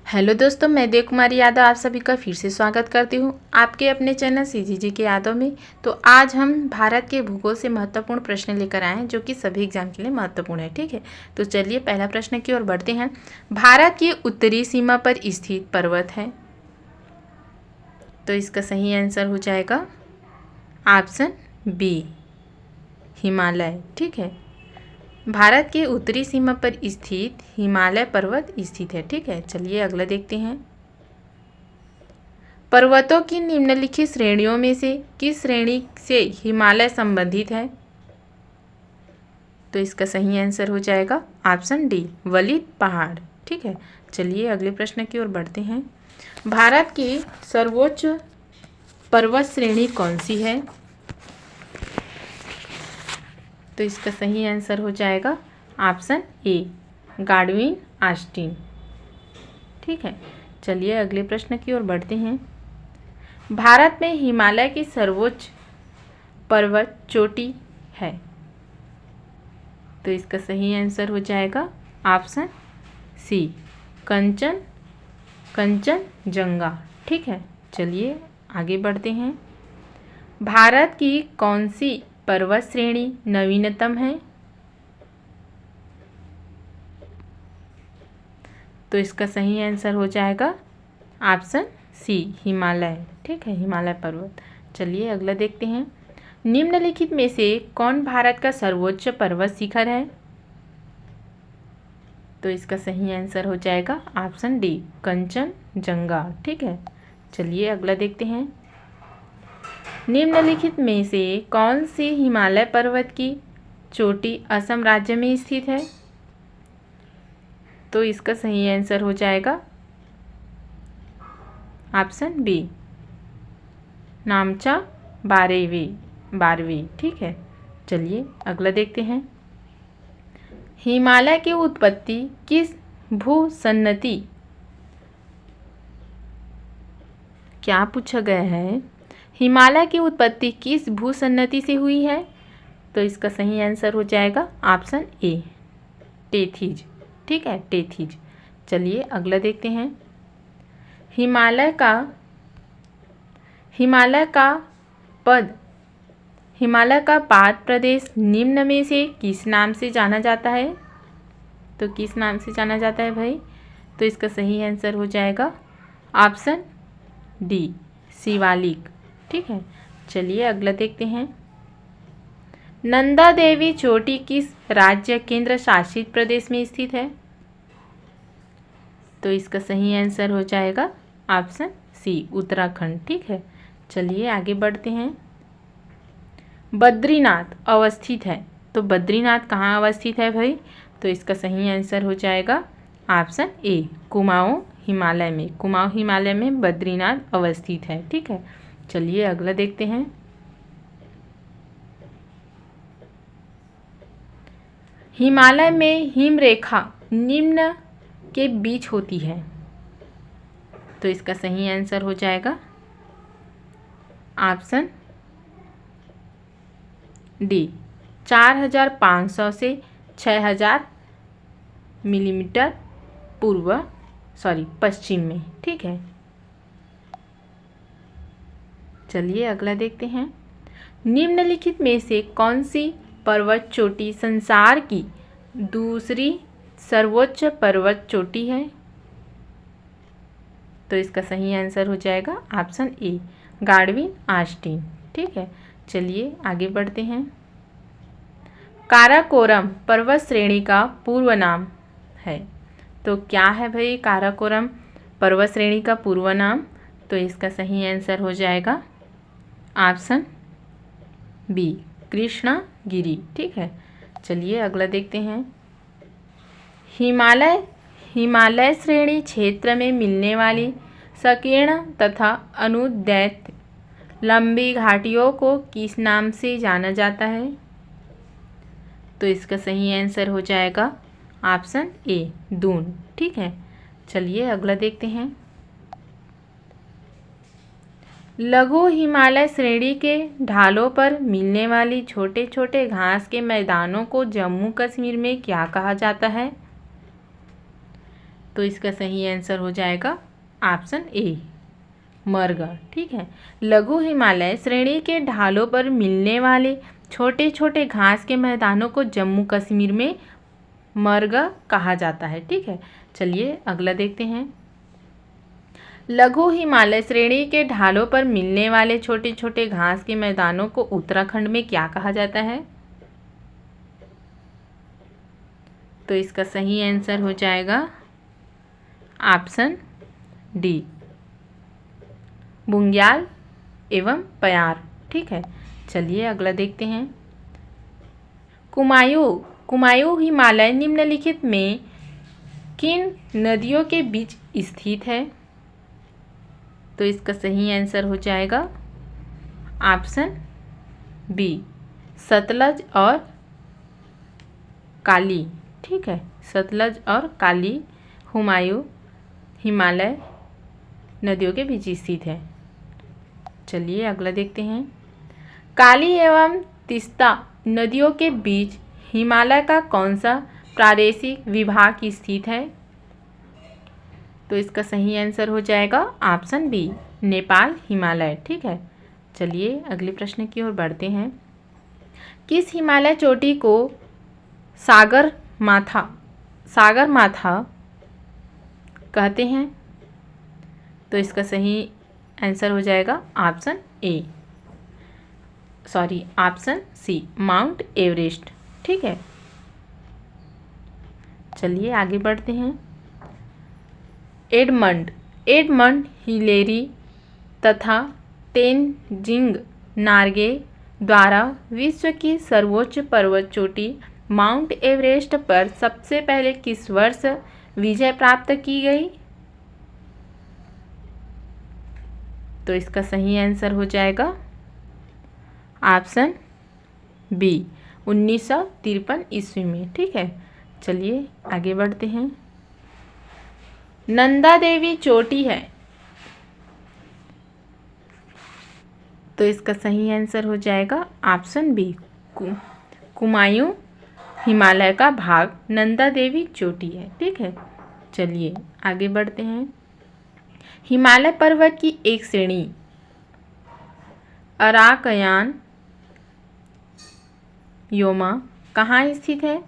Hello दोस्तों, मैं देव कुमारी यादव आप सभी का फिर से स्वागत करती हूँ आपके अपने चैनल सीजीजी के यादव में। तो आज हम भारत के भूगोल से महत्वपूर्ण प्रश्न लेकर आए हैं जो कि सभी एग्जाम के लिए महत्वपूर्ण है। ठीक है, तो चलिए पहला प्रश्न की ओर बढ़ते हैं। भारत की उत्तरी सीमा पर स्थित पर्वत है, तो इसका सही आंसर हो जाएगा ऑप्शन बी, हिमालय। ठीक है, भारत के उत्तरी सीमा पर स्थित हिमालय पर्वत स्थित है। ठीक है, चलिए अगला देखते हैं। पर्वतों की निम्नलिखित श्रेणियों में से किस श्रेणी से हिमालय संबंधित है? तो इसका सही आंसर हो जाएगा ऑप्शन डी, वलित पहाड़। ठीक है, चलिए अगले प्रश्न की ओर बढ़ते हैं। भारत की सर्वोच्च पर्वत श्रेणी कौन सी है? तो इसका सही आंसर हो जाएगा ऑप्शन ए, गाडविन आस्टीन। ठीक है, चलिए अगले प्रश्न की ओर बढ़ते हैं। भारत में हिमालय की सर्वोच्च पर्वत चोटी है, तो इसका सही आंसर हो जाएगा ऑप्शन सी, कंचनजंगा। ठीक है, चलिए आगे बढ़ते हैं। भारत की कौन सी पर्वत श्रेणी नवीनतम है? तो इसका सही आंसर हो जाएगा ऑप्शन सी, हिमालय। ठीक है, हिमालय पर्वत। चलिए अगला देखते हैं। निम्नलिखित में से कौन भारत का सर्वोच्च पर्वत शिखर है? तो इसका सही आंसर हो जाएगा ऑप्शन डी, कंचनजंगा। ठीक है, चलिए अगला देखते हैं। निम्नलिखित में से कौन सी हिमालय पर्वत की चोटी असम राज्य में स्थित है? तो इसका सही आंसर हो जाएगा ऑप्शन बी, नामचा बारहवीं। ठीक है, चलिए अगला देखते हैं। हिमालय की उत्पत्ति किस भूसन्नति, क्या पूछा गया है, हिमालय की उत्पत्ति किस भूसन्नति से हुई है? तो इसका सही आंसर हो जाएगा ऑप्शन ए, टेथिज। ठीक है, टेथिज। चलिए अगला देखते हैं। हिमालय का पाद प्रदेश निम्न में से किस नाम से जाना जाता है? तो किस नाम से जाना जाता है भाई? तो इसका सही आंसर हो जाएगा ऑप्शन डी, शिवालिक। ठीक है, चलिए अगला देखते हैं। नंदा देवी चोटी किस राज्य केंद्र शासित प्रदेश में स्थित है? तो इसका सही आंसर हो जाएगा ऑप्शन सी, उत्तराखंड। ठीक है, चलिए आगे बढ़ते हैं। बद्रीनाथ अवस्थित है, तो बद्रीनाथ कहाँ अवस्थित है भाई? तो इसका सही आंसर हो जाएगा ऑप्शन ए, कुमाऊं हिमालय में बद्रीनाथ अवस्थित है। ठीक है, चलिए अगला देखते हैं। हिमालय में हिमरेखा निम्न के बीच होती है, तो इसका सही आंसर हो जाएगा ऑप्शन डी, 4500 से 6000 मिलीमीटर पश्चिम में। ठीक है, चलिए अगला देखते हैं। निम्नलिखित में से कौन सी पर्वत चोटी संसार की दूसरी सर्वोच्च पर्वत चोटी है? तो इसका सही आंसर हो जाएगा ऑप्शन ए, गाडविन आस्टीन। ठीक है, चलिए आगे बढ़ते हैं। काराकोरम पर्वत श्रेणी का पूर्व नाम है, तो क्या है भाई काराकोरम पर्वत श्रेणी का पूर्व नाम? तो इसका सही आंसर हो जाएगा ऑप्शन बी, कृष्णगिरी। ठीक है, चलिए अगला देखते हैं। हिमालय श्रेणी क्षेत्र में मिलने वाली संकीर्ण तथा अनुदैर्ध्य लंबी घाटियों को किस नाम से जाना जाता है? तो इसका सही आंसर हो जाएगा ऑप्शन ए, दून। ठीक है, चलिए अगला देखते हैं। लघु हिमालय श्रेणी के ढालों पर मिलने वाली छोटे छोटे घास के मैदानों को जम्मू कश्मीर में क्या कहा जाता है? तो इसका सही आंसर हो जाएगा ऑप्शन ए, मर्ग। ठीक है। लघु हिमालय श्रेणी के ढालों पर मिलने वाले छोटे छोटे घास के मैदानों को जम्मू कश्मीर में मर्ग कहा जाता है। ठीक है। चलिए अगला देखते हैं। लघु हिमालय श्रेणी के ढालों पर मिलने वाले छोटे छोटे घास के मैदानों को उत्तराखंड में क्या कहा जाता है? तो इसका सही आंसर हो जाएगा ऑप्शन डी, बुंग्याल एवं प्यार। ठीक है। चलिए अगला देखते हैं। कुमायूं हिमालय निम्नलिखित में किन नदियों के बीच स्थित है? तो इसका सही आंसर हो जाएगा ऑप्शन बी, सतलज और काली। ठीक है। सतलज और काली कुमायूं हिमालय नदियों के बीच स्थित है। चलिए अगला देखते हैं। काली एवं तीस्ता नदियों के बीच हिमालय का कौन सा प्रादेशिक विभाग स्थित है? तो इसका सही आंसर हो जाएगा ऑप्शन बी, नेपाल हिमालय। ठीक है। चलिए अगले प्रश्न की ओर बढ़ते हैं। किस हिमालय चोटी को सागर माथा कहते हैं? तो इसका सही आंसर हो जाएगा ऑप्शन सी, माउंट एवरेस्ट। ठीक है। चलिए आगे बढ़ते हैं। एडमंड हिलेरी तथा तेनजिंग नार्गे द्वारा विश्व की सर्वोच्च पर्वत चोटी माउंट एवरेस्ट पर सबसे पहले किस वर्ष विजय प्राप्त की गई? तो इसका सही आंसर हो जाएगा ऑप्शन बी, 1953 ईस्वी में। ठीक है। चलिए आगे बढ़ते हैं। नंदा देवी चोटी है, तो इसका सही आंसर हो जाएगा ऑप्शन बी, कुमायूं हिमालय का भाग नंदा देवी चोटी है। ठीक है। चलिए आगे बढ़ते हैं। हिमालय पर्वत की एक श्रेणी अराकयान योमा कहाँ स्थित है?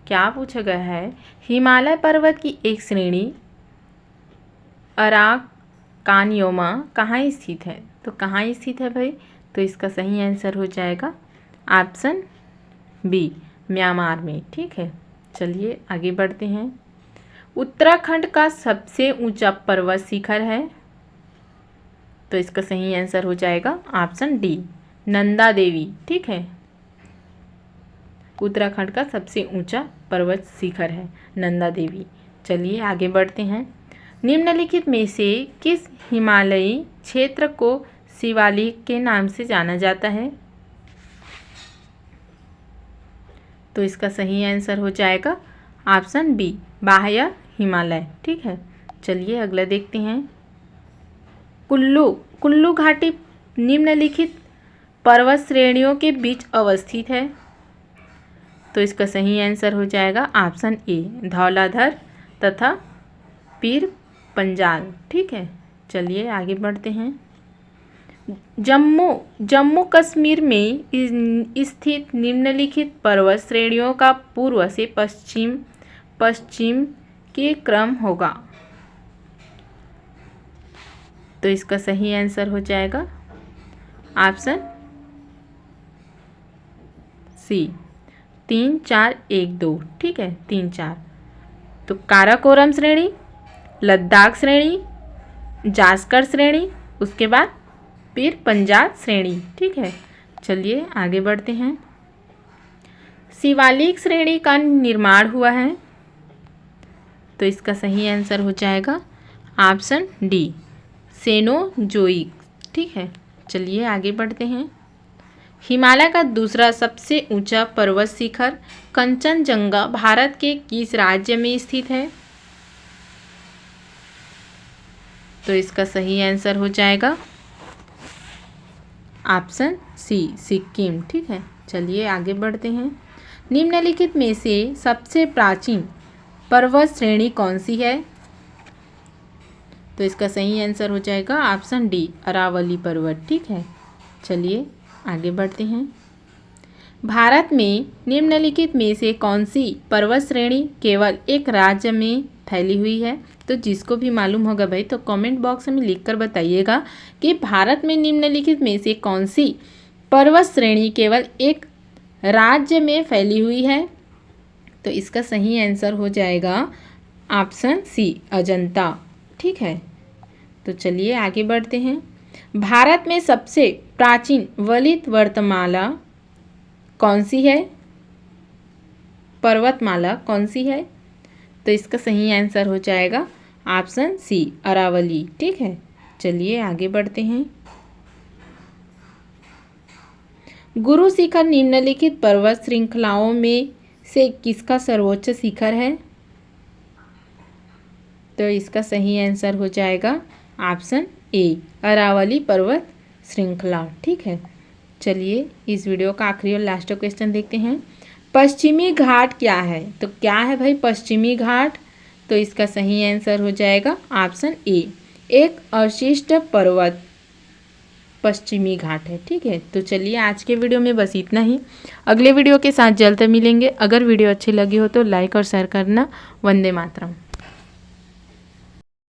क्या पूछा गया है? हिमालय पर्वत की एक श्रेणी अराकानयोमा कहाँ स्थित है? तो कहाँ स्थित है भाई? तो इसका सही आंसर हो जाएगा ऑप्शन बी, म्यांमार में। ठीक है। चलिए आगे बढ़ते हैं। उत्तराखंड का सबसे ऊंचा पर्वत शिखर है, तो इसका सही आंसर हो जाएगा ऑप्शन डी, नंदा देवी। ठीक है। उत्तराखंड का सबसे ऊंचा पर्वत शिखर है नंदा देवी। चलिए आगे बढ़ते हैं। निम्नलिखित में से किस हिमालयी क्षेत्र को शिवालिक के नाम से जाना जाता है? तो इसका सही आंसर हो जाएगा ऑप्शन बी, बाह्य हिमालय। ठीक है। चलिए अगला देखते हैं। कुल्लू घाटी निम्नलिखित पर्वत श्रेणियों के बीच अवस्थित है, तो इसका सही आंसर हो जाएगा ऑप्शन ए, धौलाधर तथा पीर पंजाल। ठीक है। चलिए आगे बढ़ते हैं। जम्मू कश्मीर में स्थित निम्नलिखित पर्वत श्रेणियों का पूर्व से पश्चिम के क्रम होगा, तो इसका सही आंसर हो जाएगा ऑप्शन सी, 3, 4, 1, 2। ठीक है। 3, 4। तो काराकोरम श्रेणी, लद्दाख श्रेणी, जास्कर श्रेणी, उसके बाद फिर पंजाब श्रेणी। ठीक है। चलिए आगे बढ़ते हैं। शिवालिक श्रेणी का निर्माण हुआ है, तो इसका सही आंसर हो जाएगा ऑप्शन डी, सेनोजोइक। ठीक है। चलिए आगे बढ़ते हैं। हिमालय का दूसरा सबसे ऊंचा पर्वत शिखर कंचनजंगा भारत के किस राज्य में स्थित है? तो इसका सही आंसर हो जाएगा ऑप्शन सी, सिक्किम। ठीक है। चलिए आगे बढ़ते हैं। निम्नलिखित में से सबसे प्राचीन पर्वत श्रेणी कौन सी है? तो इसका सही आंसर हो जाएगा ऑप्शन डी, अरावली पर्वत। ठीक है, चलिए आगे बढ़ते हैं। भारत में निम्नलिखित में से कौन सी पर्वत श्रेणी केवल एक राज्य में फैली हुई है? तो जिसको भी मालूम होगा भाई तो कमेंट बॉक्स में लिखकर बताइएगा कि भारत में निम्नलिखित में से कौन सी पर्वत श्रेणी केवल एक राज्य में फैली हुई है? तो इसका सही आंसर हो जाएगा ऑप्शन सी, अजंता। ठीक है, तो चलिए आगे बढ़ते हैं। भारत में सबसे प्राचीन वलित वर्णमाला कौन सी है? पर्वतमाला कौन सी है? तो इसका सही आंसर हो जाएगा ऑप्शन सी, अरावली। ठीक है, चलिए आगे बढ़ते हैं। गुरु शिखर निम्नलिखित पर्वत श्रृंखलाओं में से किसका सर्वोच्च शिखर है? तो इसका सही आंसर हो जाएगा ऑप्शन ए, अरावली पर्वत श्रृंखला। ठीक है, चलिए इस वीडियो का आखिरी और लास्ट क्वेश्चन देखते हैं। पश्चिमी घाट क्या है? तो क्या है भाई पश्चिमी घाट? तो इसका सही आंसर हो जाएगा ऑप्शन ए, एक अवशिष्ट पर्वत पश्चिमी घाट है। ठीक है, तो चलिए आज के वीडियो में बस इतना ही। अगले वीडियो के साथ जल्द मिलेंगे। अगर वीडियो अच्छी लगी हो तो लाइक और शेयर करना। वंदे मातरम।